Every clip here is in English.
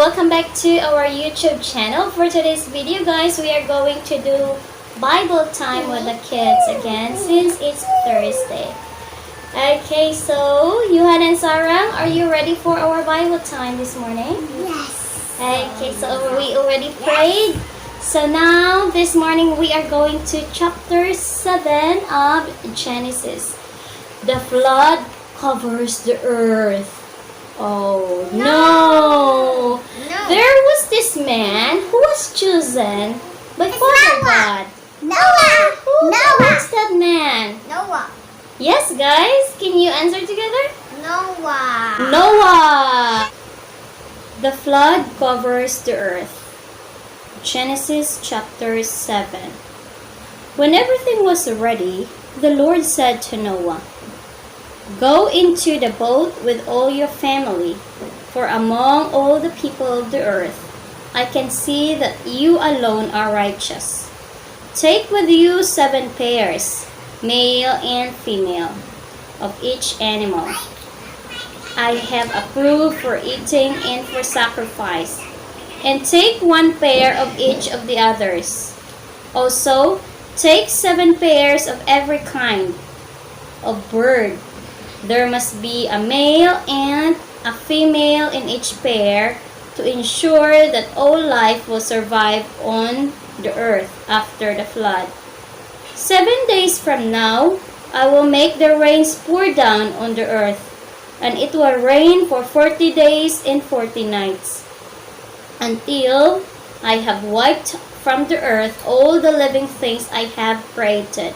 welcome back to our YouTube channel. For today's video, guys, we are going to do Bible time with the kids again since it's Thursday. Okay, so Yo Han and Sarang, are you ready for our Bible time this morning? Yes. Okay, so we already prayed. So now, this morning, we are going to chapter 7 of Genesis. The flood covers the earth. Oh, no. There was this man who was chosen by Father God. Noah. Who's that man? Noah. Yes, guys. Can you answer together? Noah. Noah. The flood covers the earth. Genesis chapter 7. When everything was ready, the Lord said to Noah, "Go into the boat with all your family, for among all the people of the earth, I can see that you alone are righteous. Take with you 7 pairs, male and female, of each animal I have approved for eating and for sacrifice, and take 1 pair of each of the others. Also, take 7 pairs of every kind of bird. There must be a male and a female in each pair to ensure that all life will survive on the earth after the flood. 7 days from now, I will make the rains pour down on the earth, and it will rain for 40 days and 40 nights, until I have wiped from the earth all the living things I have created."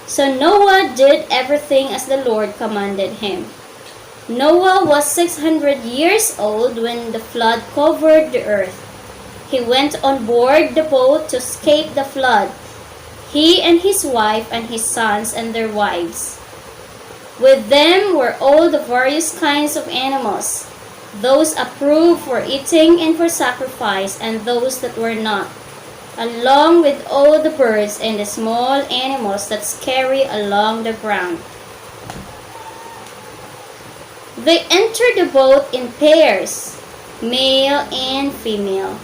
So Noah did everything as the Lord commanded him. Noah was 600 years old when the flood covered the earth. He went on board the boat to escape the flood, he and his wife and his sons and their wives. With them were all the various kinds of animals, those approved for eating and for sacrifice, and those that were not, along with all the birds and the small animals that scurry along the ground. They entered the boat in pairs, male and female,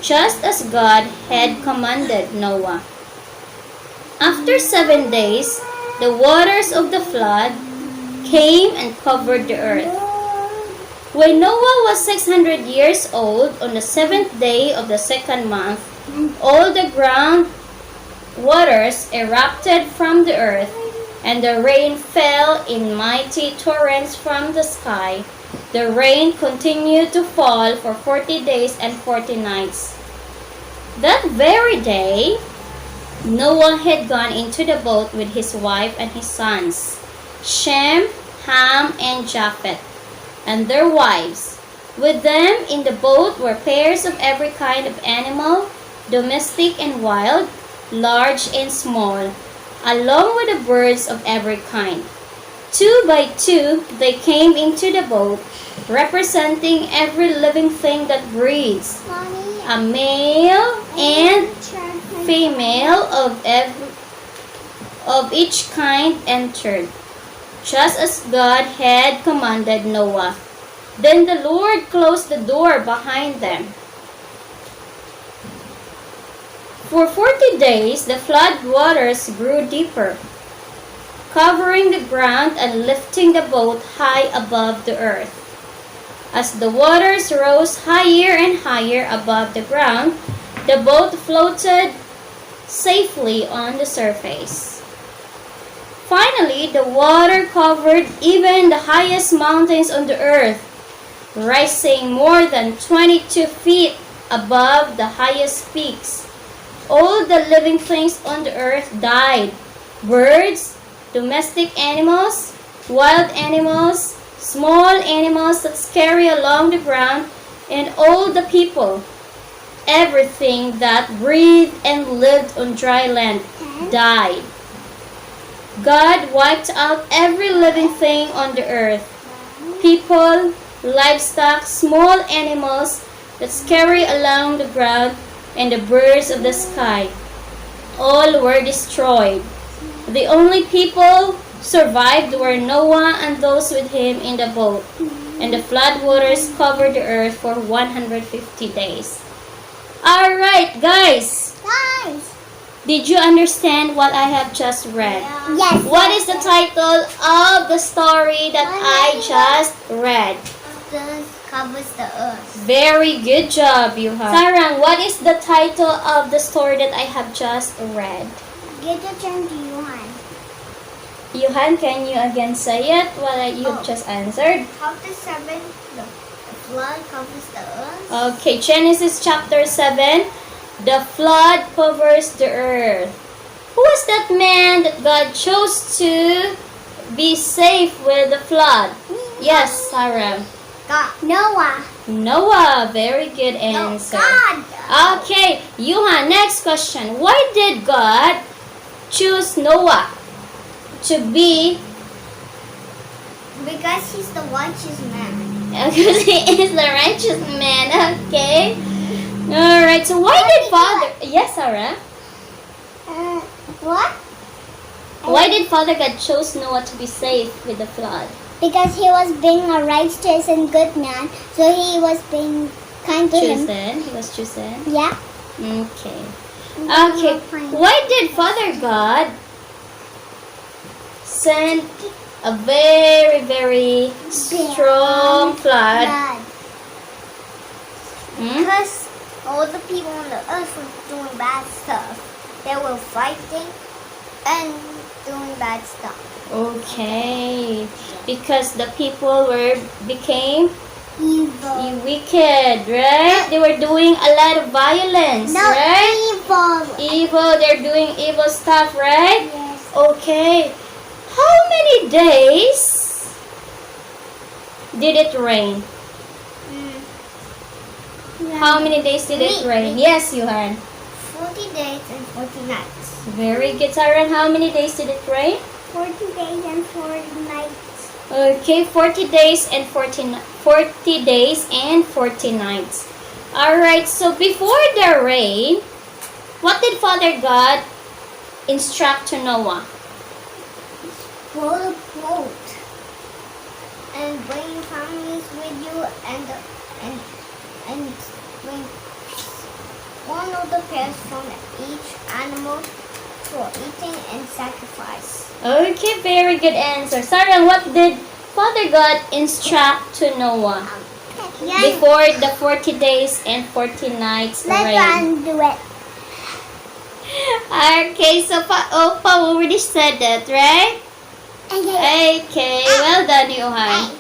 just as God had commanded Noah. After 7 days, the waters of the flood came and covered the earth. When Noah was 600 years old, on the 7th day of the 2nd month, all the ground waters erupted from the earth, and the rain fell in mighty torrents from the sky. The rain continued to fall for 40 days and 40 nights. That very day, Noah had gone into the boat with his wife and his sons, Shem, Ham, and Japheth, and their wives. With them in the boat were pairs of every kind of animal, domestic and wild, large and small, along with the birds of every kind. 2 by 2 they came into the boat, representing every living thing that breathes. A male and female of each kind entered, just as God had commanded Noah. Then the Lord closed the door behind them. For 40 days, the flood waters grew deeper, covering the ground and lifting the boat high above the earth. As the waters rose higher and higher above the ground, the boat floated safely on the surface. Finally, the water covered even the highest mountains on the earth, rising more than 22 feet above the highest peaks. All the living things on the earth died: birds, domestic animals, wild animals, small animals that scurry along the ground, and all the people. Everything that breathed and lived on dry land died. God wiped out every living thing on the earth: people, livestock, small animals that scurry along the ground, and the birds of the sky. All were destroyed. The only people survived were Noah and those with him in the boat. And the flood waters covered the earth for 150 days. Alright, guys. Guys. Did you understand what I have just read? Yes. What is the title of the story that I just read? This covers the earth. Very good job, Yo Han. Sarang, what is the title of the story that I have just read? Give the turn to Johan. Yo Han, can you again say it while you've just answered? Chapter 7, the flood covers the earth. Okay, Genesis chapter 7, the flood covers the earth. Who was that man that God chose to be safe with the flood? Yes, Sarah. God. Noah. Noah, very good answer. God. Okay, Johan, next question. Why did God choose Noah to be? Because he's the righteous man. Because he is the righteous man. Okay. Alright, so why did Father... Yes, Sarah? What? Why did Father God chose Noah to be safe with the flood? Because he was being a righteous and good man, so he was being kind to him. Chosen. He was chosen. Yeah. Okay. Okay. Why did Father God send a very, very strong flood? Hmm? Because all the people on the earth were doing bad stuff. They were fighting and doing bad stuff. Okay. Because the people became Evil. wicked, right? They were doing a lot of violence, No, right? evil. Evil, they're doing evil stuff, right? Yes. Okay. How many days did it rain? How many days did it rain? Yes, Johan. 40 days and 40 nights. Very good, Taran. How many days did it rain? 40 days and 40 nights. Okay, 40 days and 40 days and 40 nights. Alright, so before the rain, what did Father God instruct to Noah? Build a boat and bring families with you and bring one of the pairs from each animal for eating and sacrifice. Okay, very good answer. Sarah, what did Father God instruct to Noah before the 40 days and 40 nights Let rain? Ron do it. Okay, so Opa already said that, right? Okay, well done, Johan.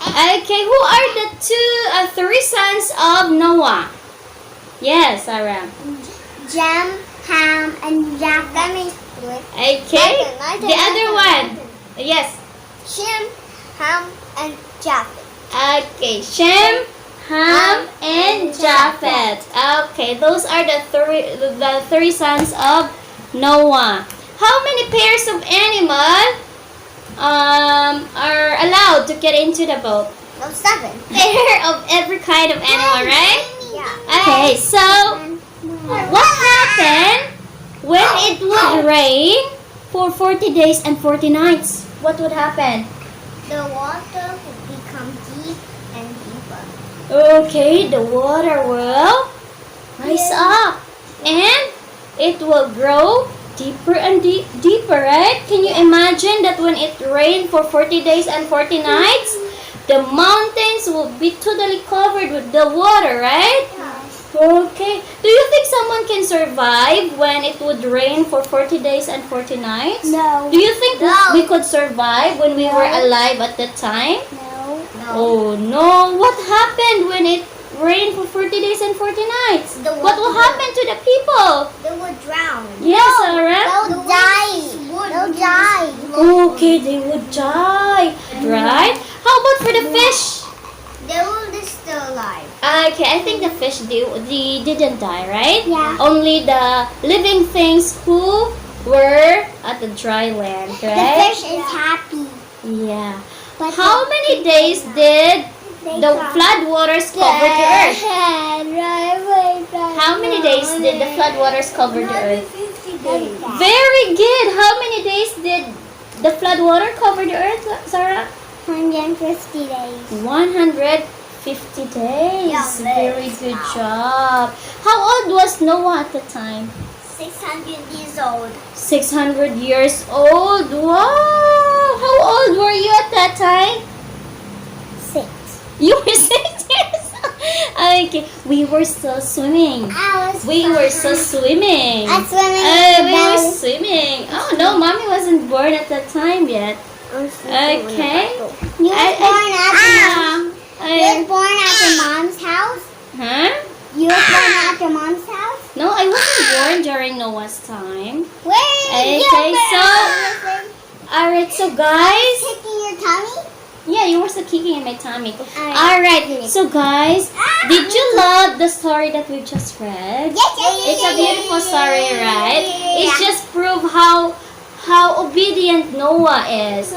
Okay, who are the three sons of Noah? Yes, Sarah. Jam, Ham, and Japheth. Let me do it. Okay, the other one. Yes. Shem, Ham, and Japheth. Okay, Shem, Ham, and Japheth. Okay, those are the three sons of Noah. How many pairs of animal are allowed to get into the boat? No, 7. Pair of every kind of animal, right? Yeah. Okay, so what happened when it would rain for 40 days and 40 nights? What would happen? The water will become deep and deeper. Okay, the water will rise up and it will grow deeper and deeper, right? Can you imagine that when it rained for 40 days and 40 nights, the mountains will be totally covered with the water, right? Okay. Do you think someone can survive when it would rain for 40 days and 40 nights? No. Do you think No. we could survive when we No. were alive at that time? No. Oh no. What happened when it rained for 40 days and 40 nights? The What will water- happen to the people? They will drown. Yes, Sarah? They'll die. They'll die. Okay, they would die. Right? How about for the fish? They will be still alive. Okay, I think the fish they didn't die, right? Yeah. Only the living things who were at the dry land, The right? fish is happy. Yeah. But How many days did the flood waters cover the earth? How many days did the flood waters cover the earth? 50 days. Very good. How many days did the flood water cover the earth, Sarah? 150 days. 150 days. Yeah, Very that's good how. job. How old was Noah at the time? 600 years old. 600 years old. Wow! How old were you at that time? 6. You were 6 years old. Okay, we were still swimming. We were still swimming. I'm swimming We were swimming. Oh no, mommy wasn't born at that time yet. Okay. You were born at your mom's house? Huh? You were born at your mom's house? No, I wasn't born during Noah's time. Where Okay, Alright, so guys. kicking your tummy? Yeah, you were still kicking in my tummy. Alright. Alright, so guys, did you love the story that we just read? It's a beautiful story, right? It just proves how obedient Noah is.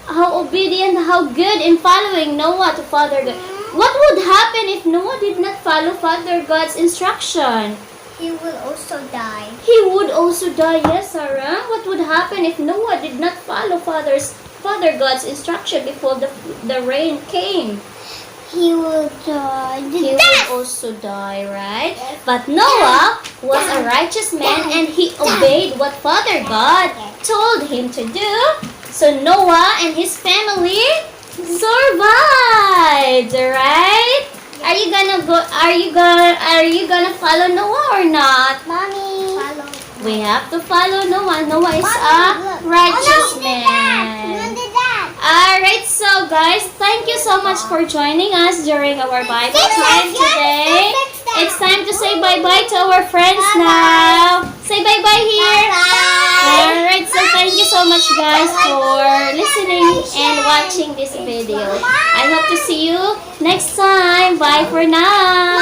How obedient, how good in following Noah to Father God. What would happen if Noah did not follow Father God's instruction? He will also die. He would also die, yes, Sarah. What would happen if Noah did not follow Father God's instruction before the rain came? He will die. He would also die, right? But Noah was a righteous man and he obeyed what Father God told him to do. So Noah and his family survived, right? Are you gonna follow Noah or not? Mommy. Follow. We have to follow Noah. Noah is a righteous man. Alright, so guys, thank you so much for joining us during our Bible time today. It's time to say bye-bye to our friends now. Say bye-bye here. Alright, so thank you so much guys for listening and watching this video. I hope to see you next time. Bye for now.